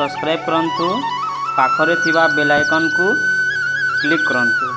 Subscribe करंतु पाखरे थिबा बेल आइकन को क्लिक करंतु।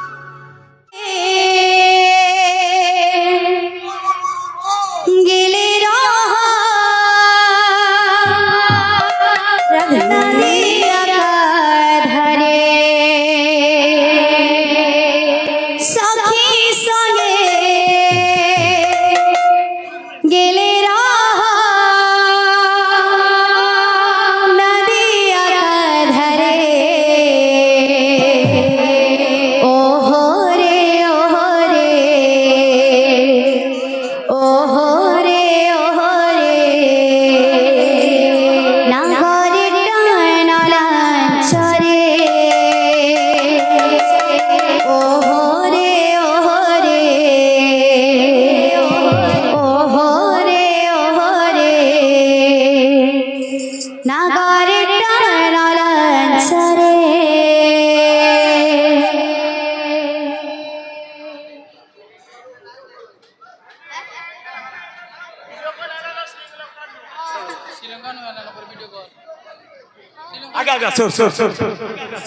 आगे आगे सर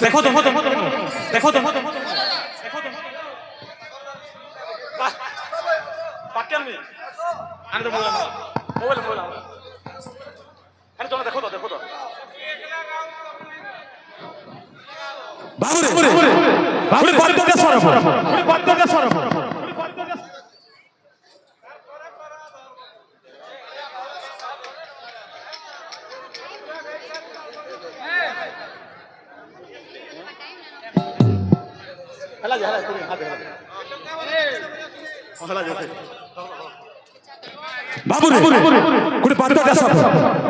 देखो पाटियान में आने तो मोबाइल अरे देखो बाबुरे बात दे सर बाबुरे गुड बात दे सर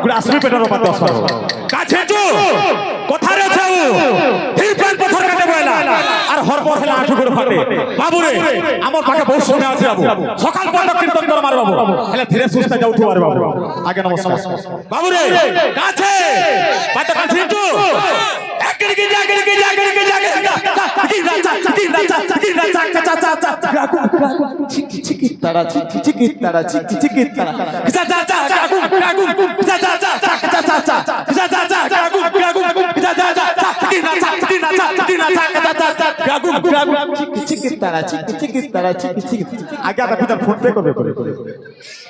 गुड आसमी पेटर बात दे सर का छेचू कथा रे छऊ ठीक पेन पत्थर काटे बोला और हर पर हला आठु गुड फाटे बाबुरे हमर पाके बहुत समय আছে बाबू सकाल पट कीर्तन कर मारे बाबू हले धीरे सुस्ता जाउथु मारे बाबू आगे नमस्कार बाबुरे का छे बात का छेचू एक के जा आगे आप फोन पे कर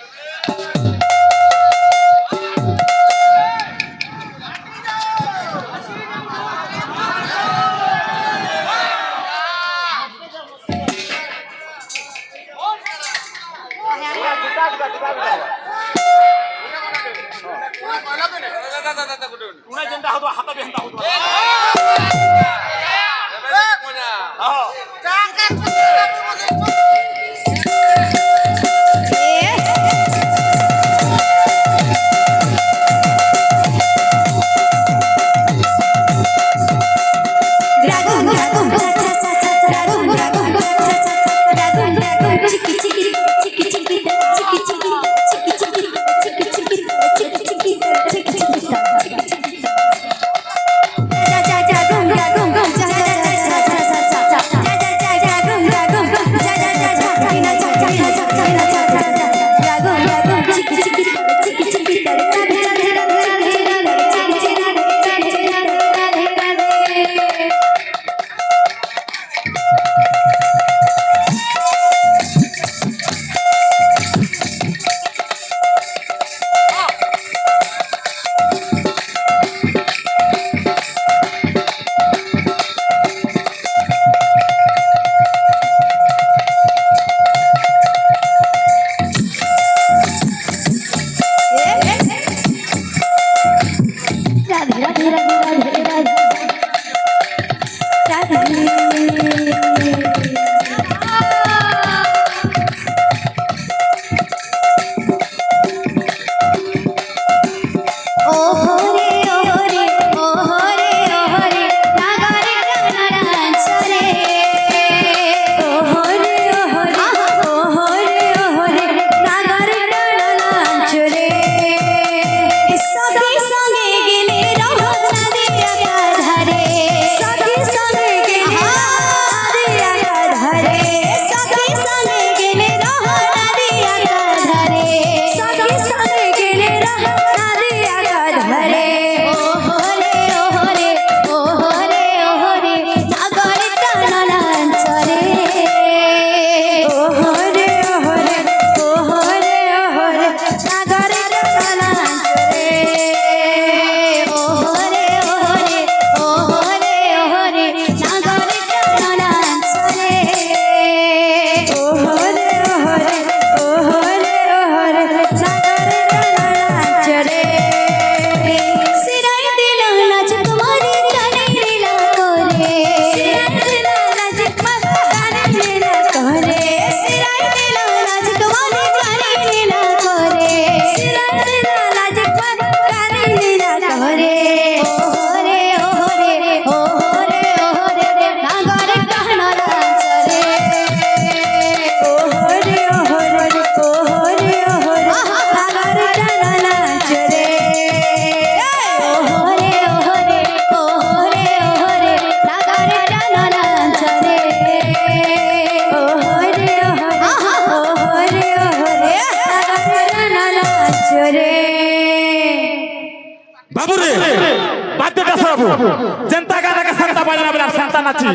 বাবু জেন্তা গানাকে সেন্তা বাজনা বলে সেন্তা নাচি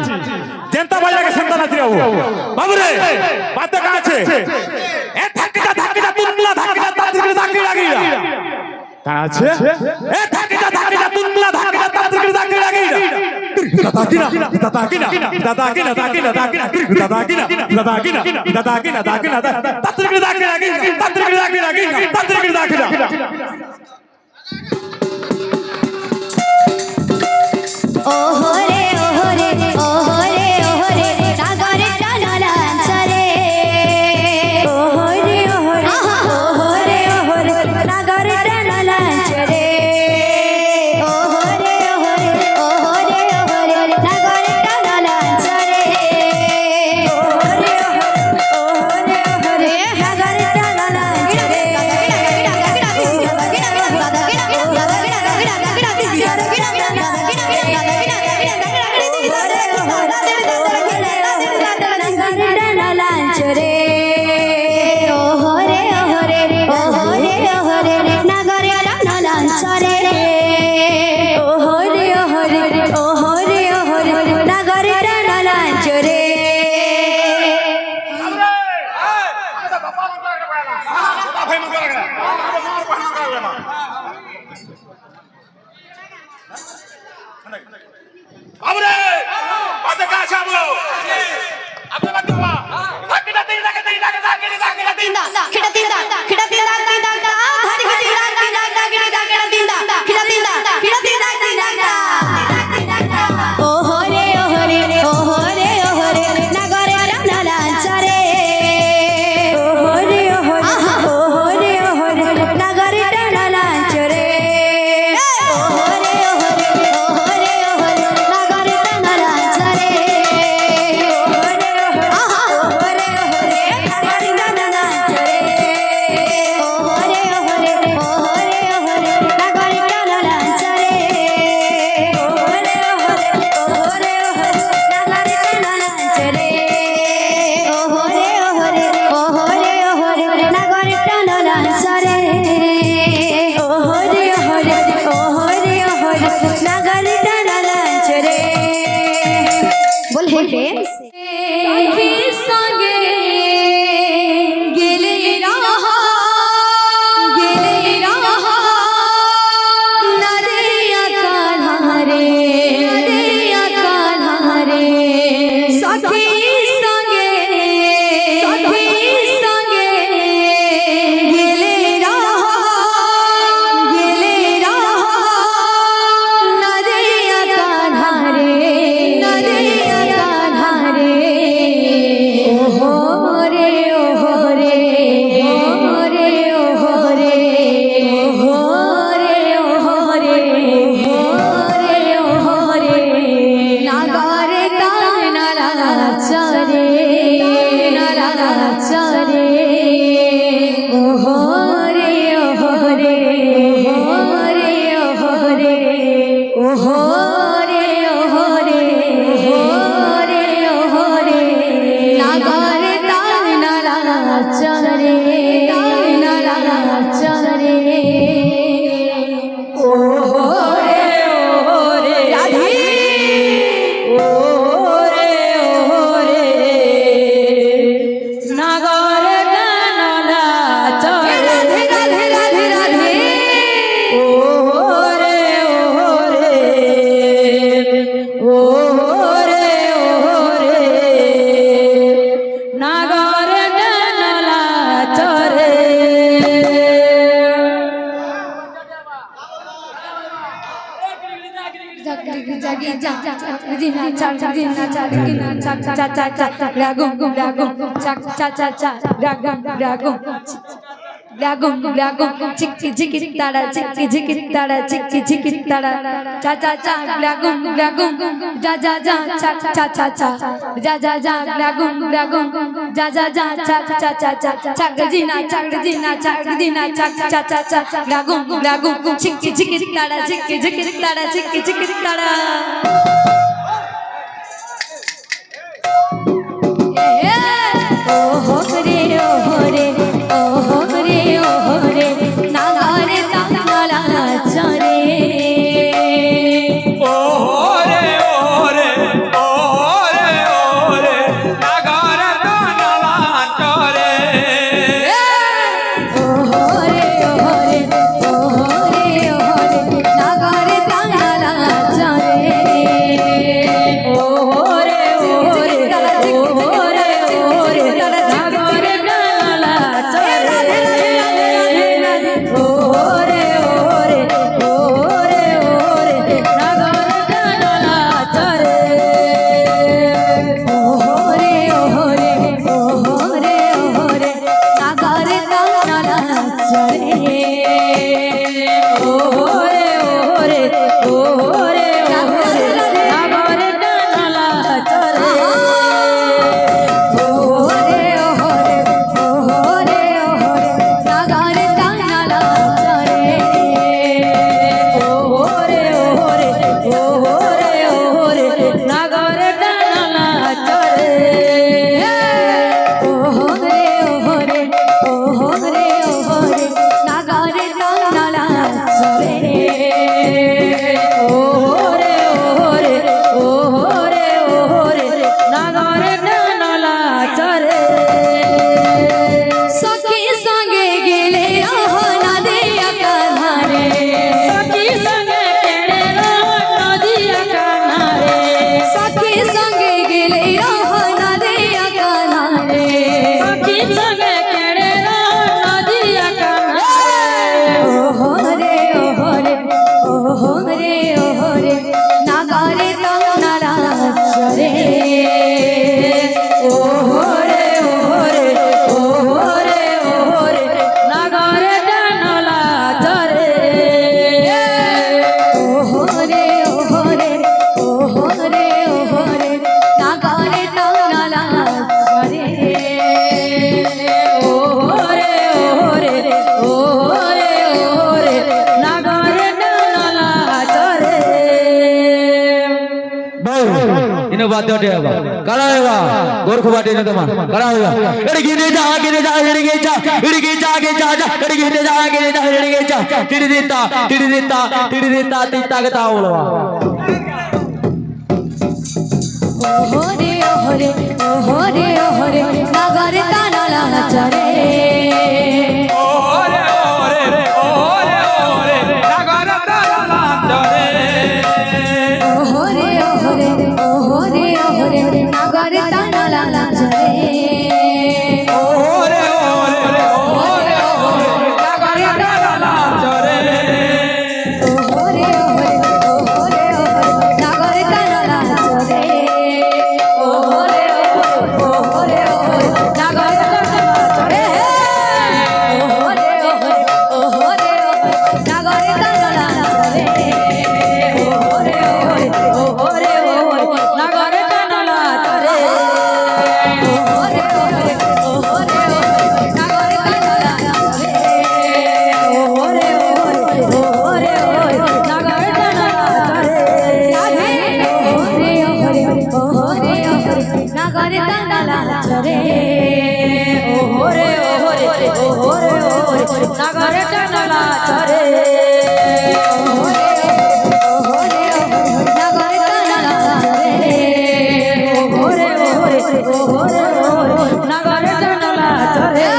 জেন্তা বাজনাকে সেন্তা নাচি বাবু বাবু রে বাতে কা আছে এ ধাকিটা তুমলা ধাকিটা তাতিকে ধাকি লাগিরা কা আছে এ ধাকিটা তুমলা ধাকিটা তাতিকে ধাকি লাগিরা দাদাকিনা দাদাকিনা দাদাকিনা দাদাকিনা দাদাকিনা দাদাকিনা দাদাকিনা দাদাকিনা তাতিকে ধাকি লাগিরা তাতিকে ধাকি লাগিরা তাতিকে ধাকি লাগিরা ওহরে ওহরে ওহরে ওহরে সাগরে টানালা চরে ওহরে ওহরে ওহরে ওহরে সাগরে টানালা চরে ওহরে ওহরে ওহরে ওহরে সাগরে টানালা চরে ওহরে ওহরে ওহরে সাগরে টানালা চরে Abre! Bate casa, bro! Abre la tua! Takina tinda, tinda, tinda, tinda, tinda, ওরে ওরে ওরে ওরে নাগরে টানলা চরে भाई इन्हें बात दे अब कड़ा होगा गोरख बात इन्हें तो मार कड़ा होगा इधर गिरे जा इधर गे जा गे जा इधर गिरे जा टिड़ी देता तीता के तावलवा ओरे ओरे ओरे ओरे नागर तानला चरे ওরে ওরে ওরে ওরে নাগর তালা চরে ओरे ओरे ओरे ओरे नागर तानला चरे ওরে ওরে ওরে ওরে নাগর তালা চরে ओरे ओरे ओरे नागर तानला चरे ओरे ओरे ओरे नागर तानला चरे ओरे ओरे नागर तानला चरे ओरे ओरे नागर तानला चरे ओरे ओरे नागर तानला चरे ओरे ओरे नागर तानला चरे ओरे ओरे नागर तानला चरे ओरे ओरे नागर तानला चरे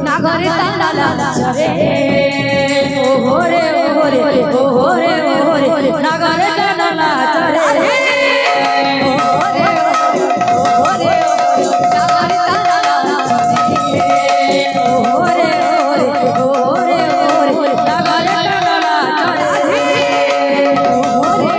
नागर तानला चरे ओरे ओरे ओरे ओरे नागर तानला चरे ओरे ओरे नागर तानला चरे ओरे ओरे ओरे नागर तानला चरे ओरे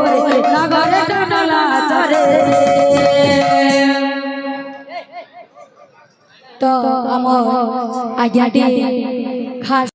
ओरे नागर तानला चरे ओरे ओरे तो आम आज्ञाटी खास